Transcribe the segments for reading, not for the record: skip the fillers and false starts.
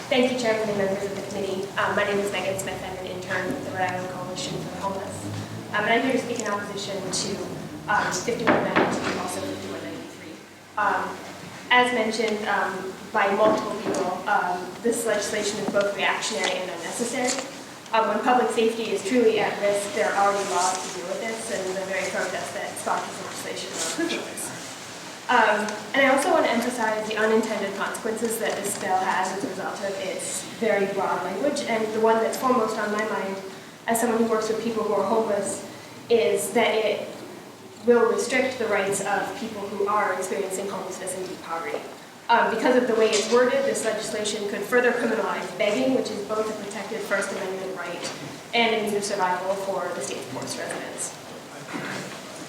Thank you, Chairman and members of the committee. My name is Megan Smith. I'm an intern with the Rhode Island Coalition for the Homeless. And I'm here to speak in opposition to 5192, also 5193. As mentioned by multiple people, this legislation is both reactionary and unnecessary. When public safety is truly at risk, there are already laws to deal with this, and the very protest that sparked this legislation are proof of this. And I also want to emphasize the unintended consequences that this bill has as a result of its very broad language, and the one that's foremost on my mind as someone who works with people who are homeless is that it will restrict the rights of people who are experiencing homelessness and deep poverty. Because of the way it's worded, this legislation could further criminalize begging, which is both a protected First Amendment right and a means of survival for the state's poorest residents.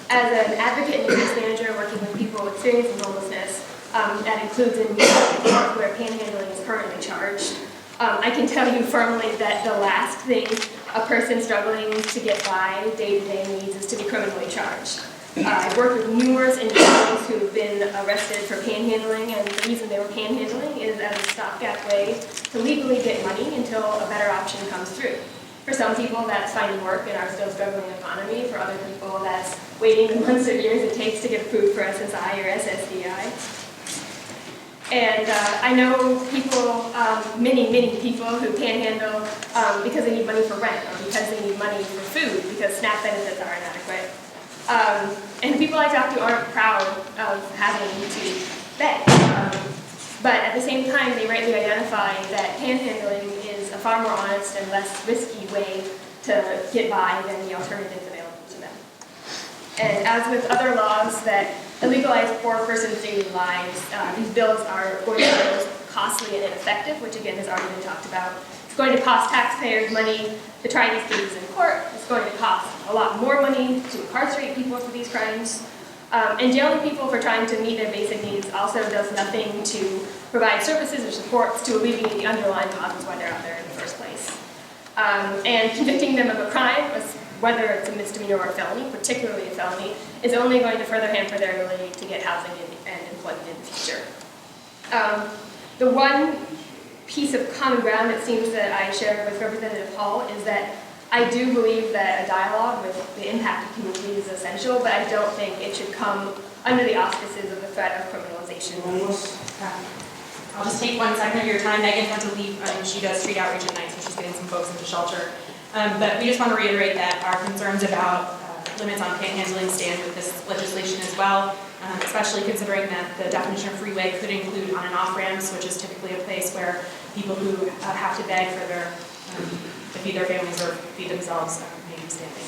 As an advocate and case manager working with people experiencing homelessness, that includes in where panhandling is currently charged, I can tell you firmly that the last thing a person struggling to get by day-to-day needs is to be criminally charged. I've worked with numerous individuals who have been arrested for panhandling, and the reason they were panhandling is as a stopgap way to legally get money until a better option comes through. For some people, that's finding work in our still struggling economy. For other people, that's waiting the months or years it takes to get approved for SSI or SSDI. And I know people, many people who panhandle because they need money for rent or because they need money for food because SNAP benefits are inadequate. And people I talk to aren't proud of having to beg. But at the same time, they rightly identify that panhandling is a far more honest and less risky way to get by than the alternatives available to them. And as with other laws that illegalize poor persons' daily lives, these bills are going to be both costly and ineffective, which again has already been talked about. It's going to cost taxpayers money to try these cases in court. It's going to cost a lot more money to incarcerate people for these crimes. And jailing people for trying to meet their basic needs also does nothing to provide services or supports to alleviate the underlying causes why they're out there in the first place. And convicting them of a crime, whether it's a misdemeanor or a felony, particularly a felony, is only going to further hamper their ability to get housing and employment in the future. The one piece of common ground it seems that I share with Representative Hall is that I do believe that a dialogue with the impacted communities is essential, but I don't think it should come under the auspices of the threat of criminalization. I'll just take 1 second of your time. Megan had to leave. She does street outreach at night, so she's getting some folks into shelter. But we just want to reiterate that our concerns about limits on panhandling stand with this legislation as well, especially considering that the definition of freeway could include on and off ramps, which is typically a place where people who have to beg for their to feed their families or feed themselves may be standing.